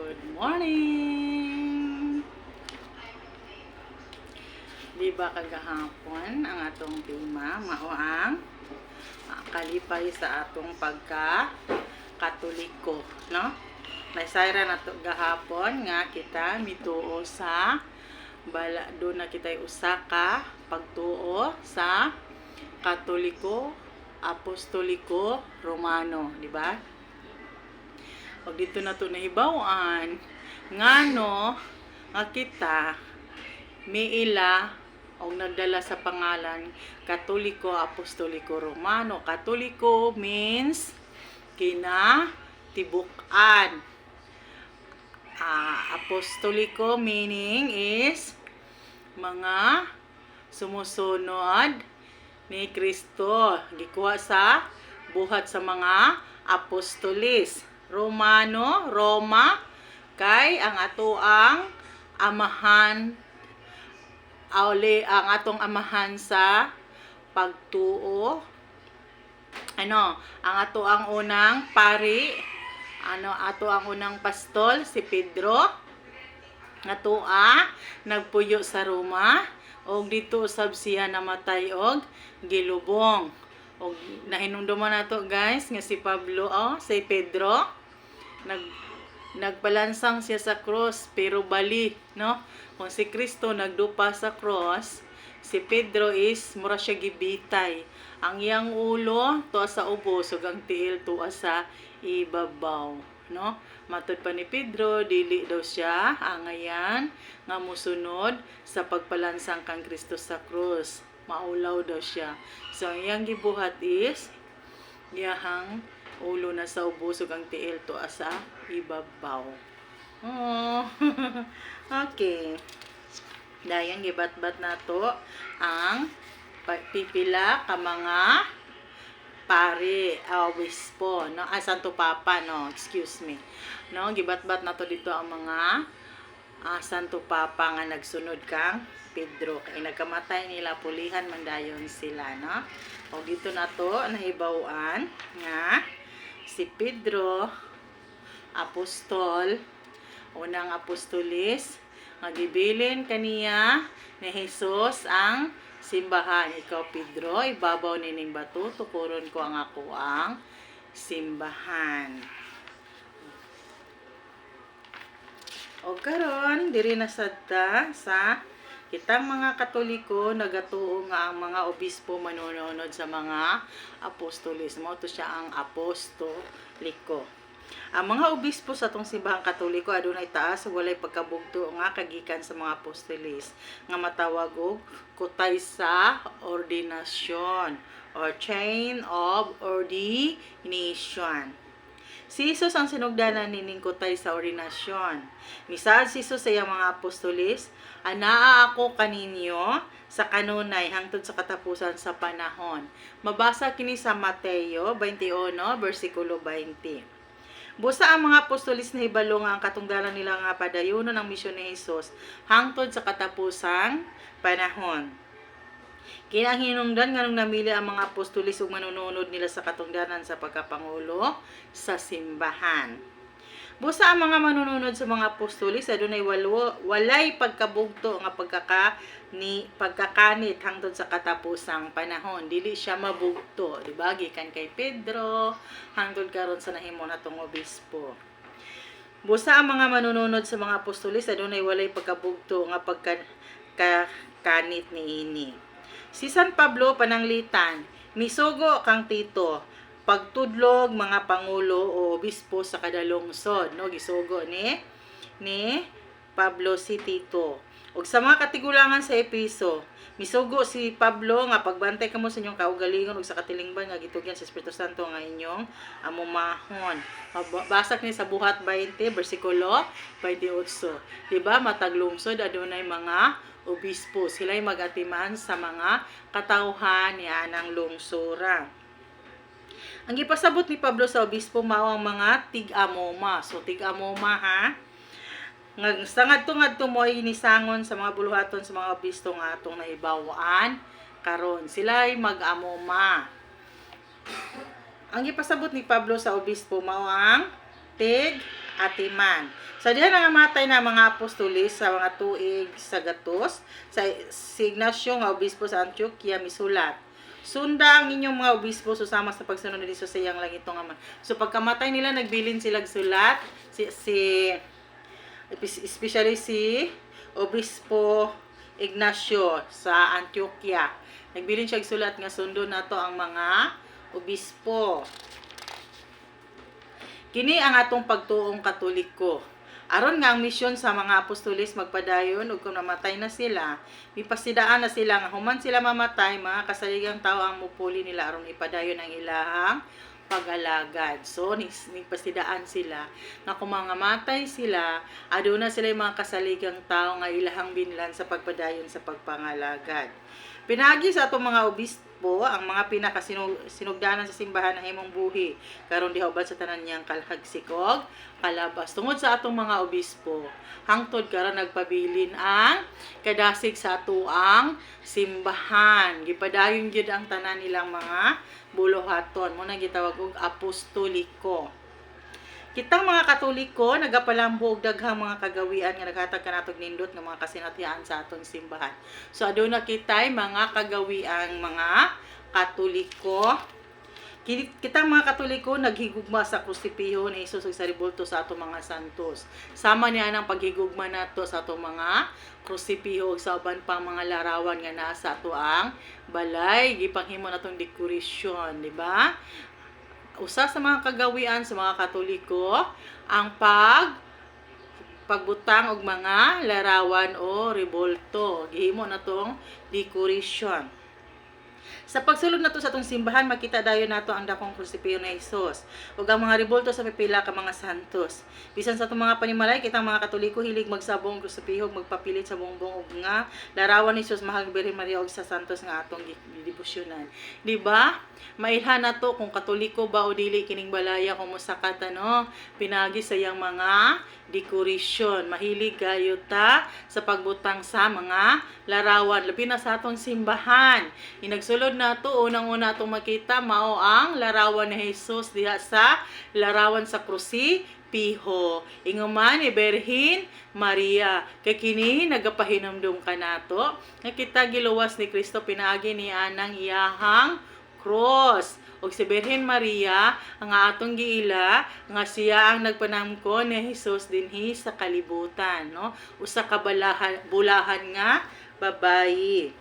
Good morning! Diba kagahapon ang atong tema mao ang kalipay sa atong pagka-katoliko, no? Naisayra na to gahapon nga kita mituo sa do na kitay usa ka pagtuo sa Katoliko, Apostoliko, Romano, di ba? O dito na to nahibawan ngano nga kita miila og nagdala sa pangalan Katoliko, Apostoliko, Romano. Katoliko means kinatibuk-an. Apostoliko meaning is mga sumusunod ni Kristo. Gikuha sa buhat sa mga apostolis. Romano, Roma, kay ang atoang amahan, ang atong amahan sa pagtuo. Ang ato ang unang pari, ato ang unang pastol, si Pedro, nagpuyo sa Roma, og dito usab siya namatay og gilubong. Og nahinumduman nato guys nga si Pablo, si Pedro, nagpalansang siya sa cross pero bali, no? Kung si Kristo nagdupa sa cross, si Pedro is mura siya gibitay. Ang iyang ulo tuwa sa ubos ug ang tiil tuwa sa ibabaw, no? Matud pa ni Pedro, dili daw siya angayan nga musunod sa pagpalansang kang Kristo sa cross. Maulaw daw siya. So ang iyang gibuhat is iyahang ulo na sa ubos ug ang tiil tuwa sa ibabaw. Oh. Okay. Dayon gibat-bat nato ang pipila ka mga pari, obispo, no? Santo Papa, no? Excuse me. No, gibat-bat nato dito ang mga Santo Papa nga nagsunod kang Pedro. Kay nagkamatay nila, pulihan man dayon sila, no? O dito nato nahibaw-an nga si Pedro, apostol, unang apostolis, nga gibilin kaniya ni Jesus ang simbahan. Ikaw Pedro, ibabaw nining bato, tukuron ko ang ako ang simbahan. O karon diri na sadta sa kitang mga Katoliko nagatuo nga ang mga obispo manununod sa mga apostolis. Mao to siya ang apostoliko. Ang mga obispo sa atong simbahang Katoliko adunay taas ug walay pagkabugto nga kagikan sa mga apostolis nga matawag og kutay sa ordinasyon or chain of ordination. Si Jesus ang sinugdanan nining kutay sa ordinasyon. Misaad si Jesus sa iyang mga apostolis, anaa ako kaninyo sa kanunay hangtod sa katapusan sa panahon. Mabasa kini sa Mateo 21 versikulo 20. Busa ang mga apostolis na hibalo nga ang katungdanan nila nga padayonon ang misyon ni Jesus hangtod sa katapusang panahon. Kinanghinungdan nga nung namili ang mga apostolis ug manununod nila sa katungdanan sa pagkapangulo sa simbahan. Busa ang mga manununod sa mga apostolis adunay walay pagkabugto nga pagkakanit hangtod sa katapusang panahon. Dili siya mabugto, di ba? Gikan kay Pedro hangtod karon sa nahimo natong obispo. Busa ang mga manununod sa mga apostolis adunay walay pagkabugto nga pagkakanit niini. Si San Pablo pananglitan, misugo kang Tito, pagtudlog mga pangulo o obispo sa kada lungsod, no? Gisugo ni Pablo si Tito. Ug sa mga katigulangan sa Epeso, misugo si Pablo nga pagbantay kamo sa inyong kaugalingon ug sa katilingban nga gitugyan sa Espiritu Santo nga inyong amumahon. Basak ni sa buhat 20 bersikulo 28. Diba matag lungsod adunay mga obispo, sila'y mag-atiman sa mga katauhan niya ng lungsura. Ang gipasabot ni Pablo sa obispo mao ang mga tig-amoma. So tig-amoma sa ngadto mo inisangon sa mga buluhaton sa mga obispo nga atong naibawaan karon. Sila'y mag-amoma. Ang gipasabot ni Pablo sa obispo mao ang tig atiman. Sa diha nangamatay na mga apostolis sa mga tuig sa gatos, si Ignacio nga obispo sa Antioquia misulat. Sunda ang inyong mga obispo susama sa pagsunod ni Hesus sa iyang langitong Ama. So pagkamatay nila nagbilin sila sulat especially si Obispo Ignacio sa Antioquia. Nagbilin siya sulat nga sundo nato ang mga obispo. Kini ang atong pagtuong Katoliko. Aron nga ang misyon sa mga apostolis magpadayon ug kung namatay na sila, mipasidaan na sila nga human sila mamatay, mga kasaligang tao ang mupuli nila aron ipadayon ang ilahang pag-alagad. So, nagpasidaan sila na kung mga matay sila, aduna sila yung mga kasaligang tao nga ilahang binlan sa pagpadayon sa pagpangalagad. Pinagi sa atong mga obispo ang mga pinakasinugdanan sa simbahan ng himong buhi karon diha ubad sa tanan niyang kalhagsikog kalabas tungod sa atong mga obispo hangtod karon nagpabilin ang kadasig sa atuang simbahan. Gipadayon gyud ang tanan nilang mga buluhaton mo na gitawag og apostoliko. Kitang mga Katoliko nagapalambo og daghang mga kagawian nga naghatag kanatog nindot nga mga kasinatian sa atong simbahan. So aduna kitay mga kagawian mga Katoliko. Kitang mga Katoliko naghigugma sa krusipiho ni Hesus ug sa ribulto sa atong mga santos. Sama niya ang paghigugma nato sa atong mga krusipiho ug sa uban pang mga larawan nga naa sa ato ang balay gipanghimo natong dekorasyon, di ba? Usa sa mga kagawian sa mga Katoliko ang pagbutang og mga larawan o rebulto. Gihimo natong dekorasyon. Sa pagsulod nato sa atong simbahan, makita dayon nato ang dakong krusipiho ni Hesus ug ang mga rebulto sa pipila ka mga santos. Bisan sa atong mga panimalay, kitang mga Katoliko hilig magsabong krusipiho ug magpapilit sa bongbong ug nga larawan ni Hesus, Mahal Birhen Maria ug sa santos nga atong debosyonan. Di ba? Mailhan nato kung Katoliko ba o dili kining balaya kung mosakata no. Pinagi sa iyang mga dekorasyon. Mahilig kayo ta sa pagbutang sa mga larawan labi na sa atong simbahan. Inagsulod nato unang-una atong makita mao ang larawan ni Hesus diha sa larawan sa krusipiho. Inguman ni Birhen Maria. Kay kini nagapahinumdum kanato nga kita giluwas ni Kristo pinaagi ni anang iyahang cross. Og si Birhen Maria ang atong giila nga siya ang nagpanamko ni Hesus dinhi sa kalibutan, no? Usa ka bulahan nga babayi.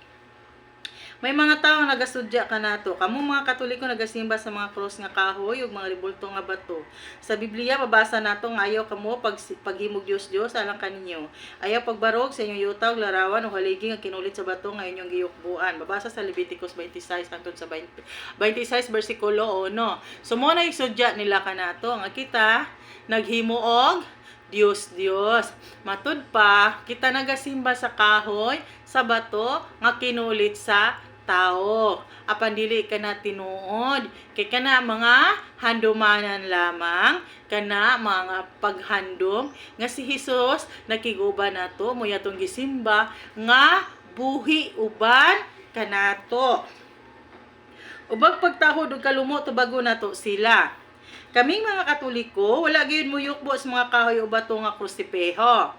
May mga tao nga nagasudya kanato. Kamo mga Katoliko nagasimba sa mga cross nga kahoy ug mga rebulto nga bato. Sa Biblia mabasa nato nga ayaw kamo paghimog Dios alang kaninyo. Ayaw pagbarog sa inyong yuta ug larawan o haligi nga kinulit sa bato nga inyong giyukbuan. Mabasa sa Leviticus 26 hangtod sa 26 bersikulo 1. So mo na isudya nila kanato nga kita naghimo og Dios. Matud pa, kita nagasimba sa kahoy, sa bato, nga kinulit sa tao. Apan dili kana tinuod. Kay kana mga handumanan lamang, kana mga paghandom, nga si Hesus nakiguba nato, mo yatong gisimba, nga buhi uban kanato. Ubag pagtahod ug kalumot bago nato sila. Kaming mga Katoliko, wala gyud mo yukbo sa mga kahoy o bato nga krusipiho.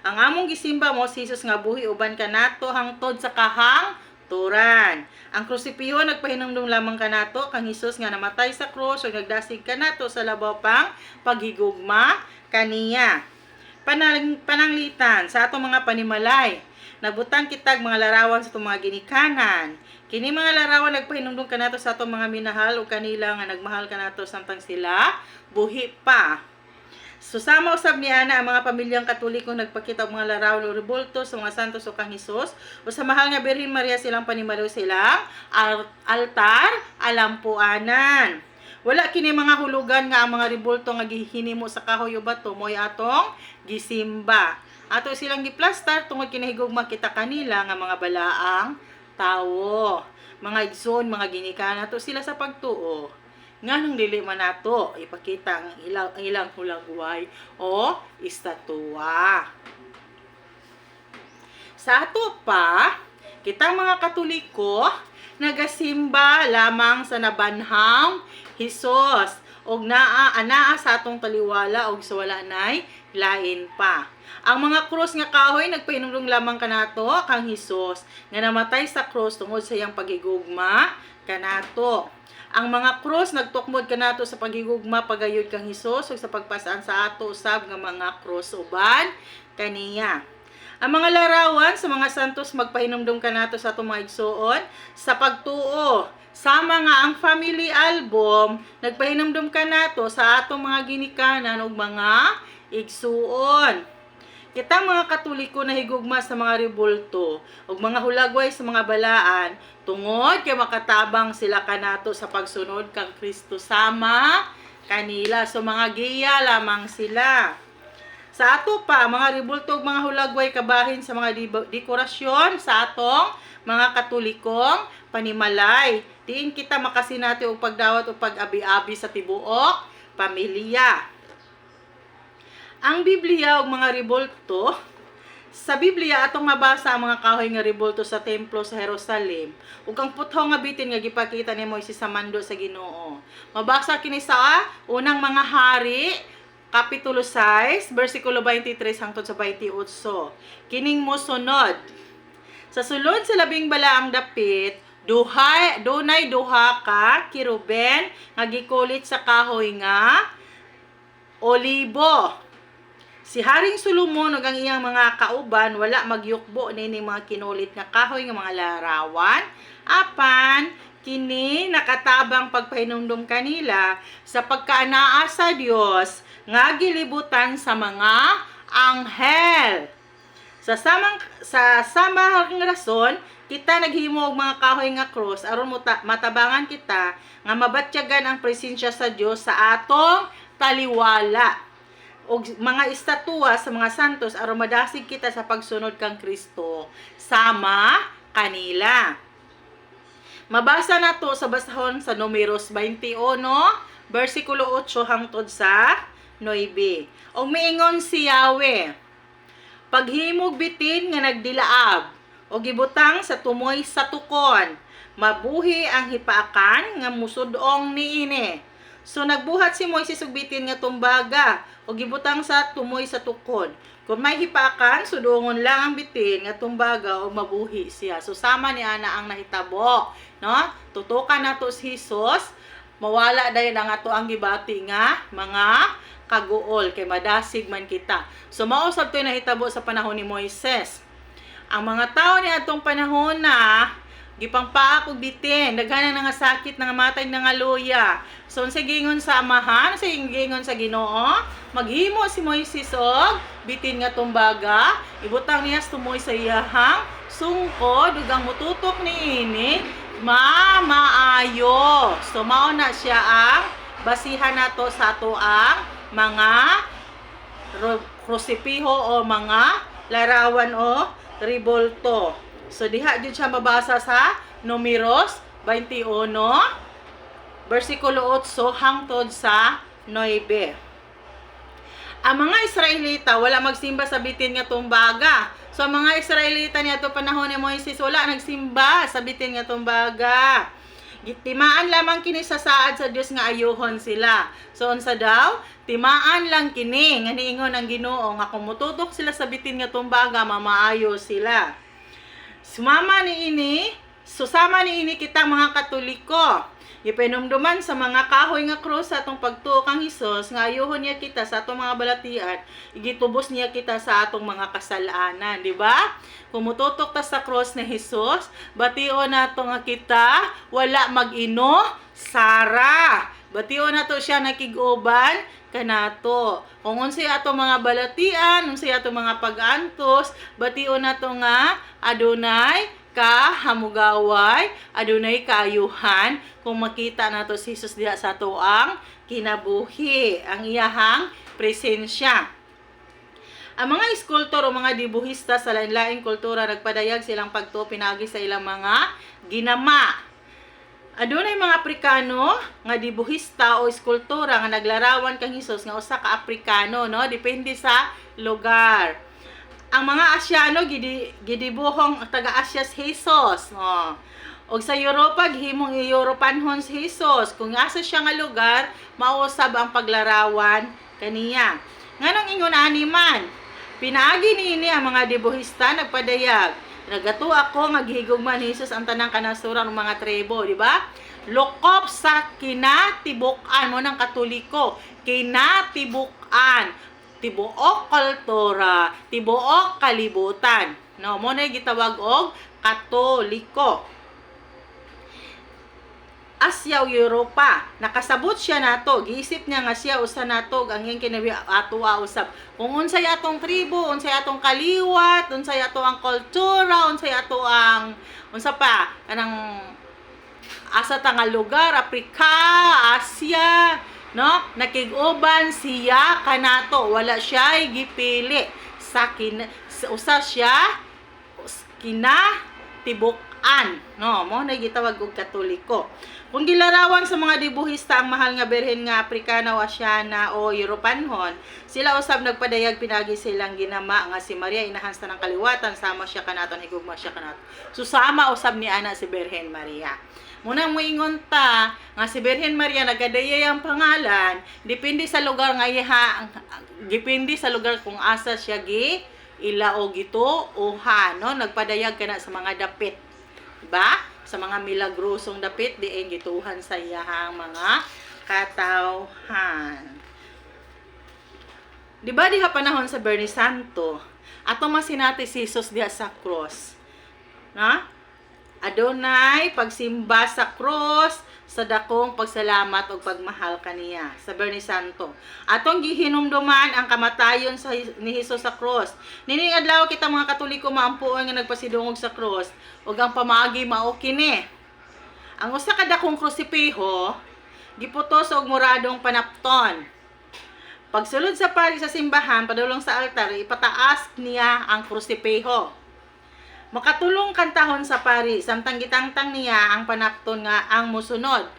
Ang among gisimba mo si Hesus nga buhi uban kanato hangtod sa kahangturan. Ang krusipiho nagpahinumdum lamang kanato kang Hesus nga namatay sa krus ug nagdasig kanato sa labaw pang paghigugma kaniya. Pananglitan sa atong mga panimalay. Nagbutang kitag mga larawan sa atong mga ginikanan. Kini mga larawan nagpahinumdum kanato sa atong mga minahal o kanila nga nagmahal kanato samtang sila buhi pa. Susama usab ni ana ang mga pamilyang Katoliko nagpakita og mga larawan o rebulto sa mga santos o kang Hesus o sa mahal nga Birhen Maria silang panimalo silang altar alampuanan. Wala kini mga hulugan nga ang mga rebulto nga gihinimo sa kahoy o bato mo'y atong gisimba. Ato silang giplastar tungod kinahigugma kita kanila nga mga balaang tawo, mga igsoon, mga ginikanan nato sila sa pagtuo. Nganong dili man nato ipakita ang ilang hulagway o estatwa. Sa ato pa, kita mga Katoliko nagasimba lamang sa nabanhang Hesus og anaa sa atong taliwala og sa wala nay lain pa. Ang mga krus nga kahoy nagpahinumdum lamang kanato kang Hesus nga namatay sa krus tungod sa iyang pagigugma kanato. Ang mga krus nagtukmod kanato sa pagigugma pagayod kang Hesus ug sa pagpasaan sa ato usab nga mga krus uban kaniya. Ang mga larawan sa mga santos magpahinumdum kanato sa atong mga igsuon sa pagtuo. Sama nga ang family album nagpahinumdum kanato sa atong mga ginikanan ug mga igsuon. Kitang mga Katoliko na higugma sa mga rebulto ug mga hulagway sa mga balaan tungod kay makatabang sila kanato sa pagsunod kang Kristo sama kanila. So mga giya lamang sila. Sa ato pa, mga rebulto ug mga hulagway kabahin sa mga dekorasyon sa atong mga Katolikong panimalay. Diin kita makasinati og pagdawat o pag-abi-abi sa tibuok pamilya. Ang Biblia ug mga rebulto, sa Biblia atong mabasa ang mga kahoy nga rebulto sa templo sa Jerusalem ug ang putho nga bitin nga gipakita ni Moises sa mando sa Ginoo. Mabasa kini sa unang mga hari Kapitulo 6, versikulo 23 hangtod sa 28. Kining mosunod. Sa sulod sa labing balaang dapit, dunay duha ka kiruben nga gikulit sa kahoy nga olibo. Si Haring Solomon ug ang iyang mga kauban wala magyukbo nining mga kinulit nga kahoy nga mga larawan. Apan kini nakatabang pagpahinumdum kanila sa pagkaanaa sa Dios nga gilibutan sa mga anghel. Sa samang rason, kita naghimo og mga kahoy nga cross aron matabangan kita nga mabatyagan ang presensya sa Dios sa atong taliwala. Og mga estatwa sa mga santos aron madasig kita sa pagsunod kang Kristo sama kanila. Mabasa nato sa basahon sa Numeros 21, versikulo 8 hangtod sa 9. Og miingon si Yahweh, paghimog bitin nga nagdilaab, o gibutang sa tumoy sa tukon, mabuhi ang hipaakan nga musudong niini. So nagbuhat si Moises og bitin nga tumbaga, o gibutang sa tumoy sa tukon. Kung may hipaakan, sudongon lang ang bitin nga tumbaga o mabuhi siya. So sama ni ana ang nahitabo, no? Tutukan nato si Hesus, mawala dayon ang ato ang gibati nga mga kaguol kay madasig man kita. So mausab toy nahitabo sa panahon ni Moises. Ang mga tao ni atong panahon na gipangpaak og bitin, daghan na nga sakit nga matay na nga luya. So unsa gingon sa amahan, sa gingon sa Ginoo, maghimo si Moises og bitin nga tumbaga, ibutang niya tumoy sa iyahang sungkod ug ang mututok niini maayo. So mao na siya ang basihan nato sa ato ang mga krusipiho o mga larawan o rebulto. So diha jud siya mabasa sa Numeros 21 versikulo 8 hangtod sa 9. Ang mga Israelita wala magsimba sa bitin nga tumbaga. So ang mga Israelita niadto panahon ni Moises wala nagsimba sa bitin nga tumbaga. Timaan lamang kini sa saad sa Dios nga ayuhon sila. So unsa daw? Timaan lang kini nga niingon ang Ginoo nga kung mututok sila sa bitin nga tumbaga mamaayo sila. Susama ni ini kitang mga Katoliko. Ipenumduman sa mga kahoy nga krus sa atong pagtuo kang Hesus nga ayuhon niya kita sa atong mga balatian, igitubos niya kita sa atong mga kasalanan, di ba? Kung mututok ta sa krus ni Hesus, bation nato nga kita wala mag-ino sara. Bation nato siya nakig-uban kanato. Kung unsay ato mga balatian, unsay ato mga pag-antos, bation nato nga adunay hamugaway, adunay kaayuhan kung makita nato si Jesus diha sa ato ang kinabuhi, ang iyahang presensya. Ang mga eskultor o mga dibuhista sa lain-laing kultura nagpadayag silang pagtuo pinagi sa ilang mga ginama. Adunay mga Aprikano nga dibuhista o eskultura nga naglarawan kang Hesus nga usa ka Aprikano, no? Depende sa lugar. Ang mga Asyano gidibuhong taga-Asya si Jesus, no. Og sa Europa, gihimong i-Europanhon si Jesus. Kung asa siya nga lugar, mausab ang paglarawan kaniya. Nganong ingon ani man, pinaagi niini ang mga dibuhista nagpadayag. Nagato ako nga gihigugman ni Jesus ang tanang kanasuran ng mga tribo, di ba? Lokop sa kinatibukan mo ng Katoliko, kinatibukan, tibuok kultura, tibuok kalibutan. No, mo na gitawag og Katoliko. Asya o Europa, nakasabot siya nato, giisip niya nga siya usa nato ang iyang kinabi ato usab. Kung unsay atong tribo, unsay atong kaliwat, unsay ato ang kultura, unsay ato ang unsa pa kanang asa ta nga lugar, Africa, Asia, no? Nakig-uban siya kanato, wala siya gipili sa usa siya kinatibukan, no? Mo na gitawag og Katoliko. Kung gilarawan sa mga dibuhista ang mahal nga berhen nga Afrikana o Asyana o Europanhon, sila usab nagpadayag pinagi silang ginama nga si Maria inahan sa ng kaliwatan, sama siya kanaton, higugma siya kanaton. Susama usab ni ana si Berhen Maria. Munang moingon ta nga si Berhen Maria nagadayay ang pangalan, depende sa lugar nga iha, depende sa lugar kung asa siya gi ilao gito o ha, no? Nagpadayag kana sa mga dapit, diba? Sa mga milagrosong dapit diin gituhan sa iyahang mga katawhan. Diba diha panahon sa Bernie Santo, ato masinati si Jesus diha sa cross, na? Adonai pagsimba sa cross sa dakong pagsalamat o pagmahal kaniya sa Bernie Santo. Atong gihinumduman ang kamatayon ni Jesus sa cross. Nining adlaw kita mga Katoliko maampuon nga nagpasidungog sa cross ug ang pamaagi mao kini. Ang usa ka dakong krusipiho giputos og moradong panapton. Pagsulod sa pari sa simbahan padulong sa altar ipataas niya ang krusipiho. Makatulong kantahon sa pari, samtang gitangtang niya ang panapton nga ang musunod.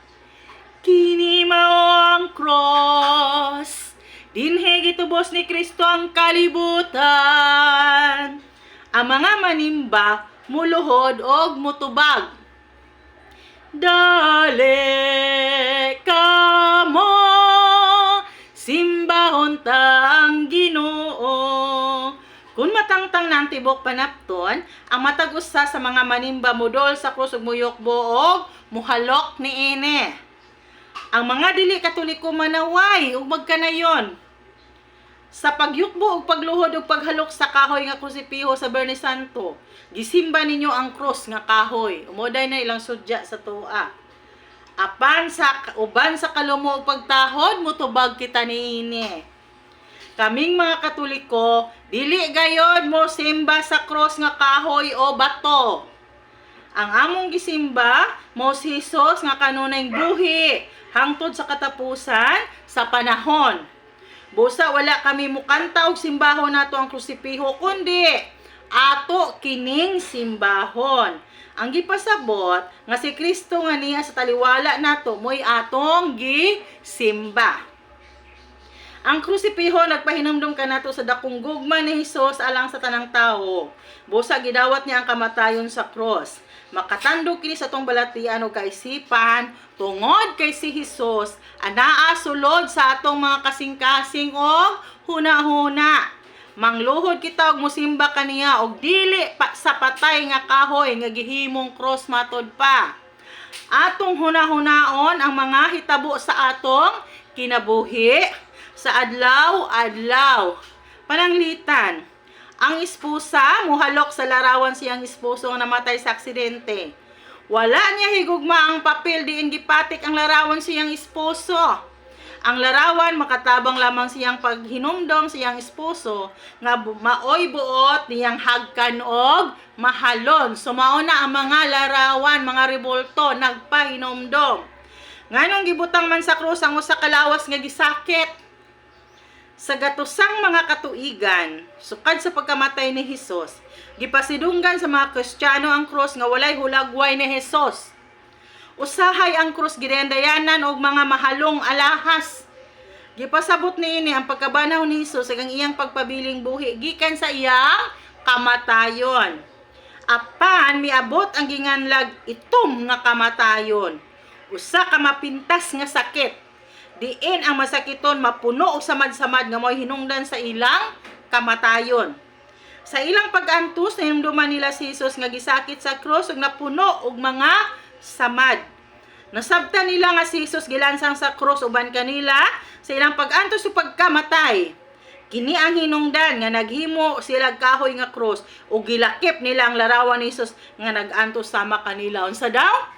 Kini mao ang cross, dinhe gitubos ni Kristo ang kalibutan. Ang mga manimba muluhod og mutubag. Dale kamo, simbahon ta ang Ginoo. Kung matangtang ng tibok panapton, ang matag usa sa mga manimba mudol sa krus ug muyokbo og muhalok niini. Ang mga dili Katoliko manaway ug magkanayon sa pagyukbo ug pagluhod ug paghalok sa kahoy nga krusipiho sa Bernie Santo. Gisimba ninyo ang cross nga kahoy. Umoday na ilang sudya sa tuwa. Apan sa uban sa kalumo ug pagtahod mutubag kita niini. Kaming mga Katoliko, dili gayod mo simba sa cross nga kahoy o bato. Ang among gisimba mo si Jesus nga kanunay buhi hangtod sa katapusan sa panahon. Busa wala kami mukanta og simbahon nato ang krusipiho kundi ato kining simbahon. Ang gipasabot nga si Kristo nga niya sa taliwala nato moy atong gisimba. Ang krusipiho nagpahinumdum kanato sa dakong gugma ni Hesus alang sa tanang tawo. Busa gidawat niya ang kamatayon sa cross. Makatandog kini sa tong balatian o kaisipan tungod kay si Hesus anaa sulod sa atong mga kasing-kasing o huna-huna. Mangluhod kita og mosimba kaniya og dili pa sa patay nga kahoy nga gihimong cross matod pa. Atong huna-hunaon ang mga hitabo sa atong kinabuhi sa adlaw-adlaw. Pananglitan, ang esposa muhalok sa larawan siyang esposo nga namatay sa aksidente. Wala niya higugma ang papel diin gipatik ang larawan siyang esposo. Ang larawan makatabang lamang siyang paghinumdom siyang esposo nga maoy buot niyang hagkan og mahalon. Sumao na ang mga larawan, mga rebulto nagpahinumdom. Nganong gibutang man sa krus ang usa ka lawas nga gisakit. Sa gatusang mga katuigan, sukad sa pagkamatay ni Hesus, gipasidunggan sa mga Kristiyano ang krus nga walay hulagway ni Hesus. Usahay ang krus gidendayanan og mga mahalong alahas. Gipasabot niini ang pagkabanaw ni Hesus ug ang iyang pagpabiling buhi gikan sa iyang kamatayon. apan miabot ang ginganlag itom nga kamatayon. Usa ka mapintas nga sakit. Diin ang masakiton mapuno og samad-samad nga mo'y hinungdan sa ilang kamatayon. Sa ilang pag-antos nahinumduman nila si Jesus nga gisakit sa krus ug napuno og mga samad. Nasabtan nila nga si Jesus gilansang sa krus uban kanila sa ilang pag-antos ug pagkamatay. Kini ang hinungdan nga naghimo sila kahoy nga krus ug gilakip nila ang larawan ni Jesus nga nag-antos sama kanila. Unsa daw?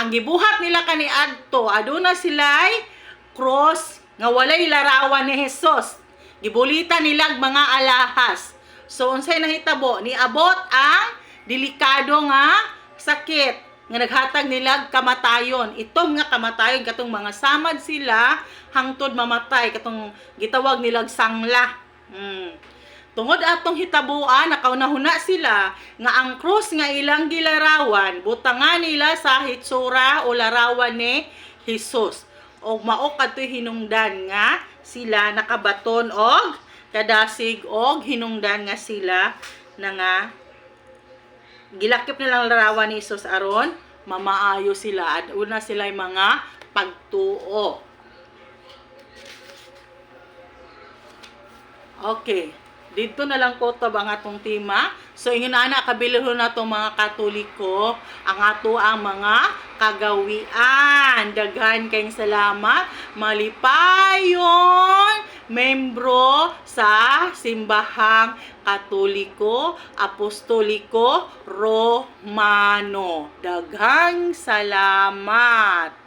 Ang gibuhat nila kaniadto aduna sila'y krus nga walay larawan ni Jesus. Gibulitan nila mga alahas. So unsay nahitabo? Niabot ang delikado nga sakit nga naghatag nila kamatayon. Itom nga kamatayon katong mga samad sila hangtod mamatay katong gitawag nilag sangla. Tungod atong hitabuan nakaunahuna sila nga ang krus nga ilang gilarawan butangan nila sa hitsura o larawan ni Jesus. Og mao kadtoy hinungdan nga sila nakabaton og kadasig og hinungdan nga sila na nga gilakip nilang larawan ni Jesus aron mamaayo sila at una sila'y mga pagtuo. Okay, dito na lang ko tab ang atong tema. So ingon ana kabilihon nato mga Katoliko ang ato ang mga kagawian. Daghan kayong salamat. Malipayon membro sa simbahang Katoliko, Apostoliko, Romano. Daghang salamat.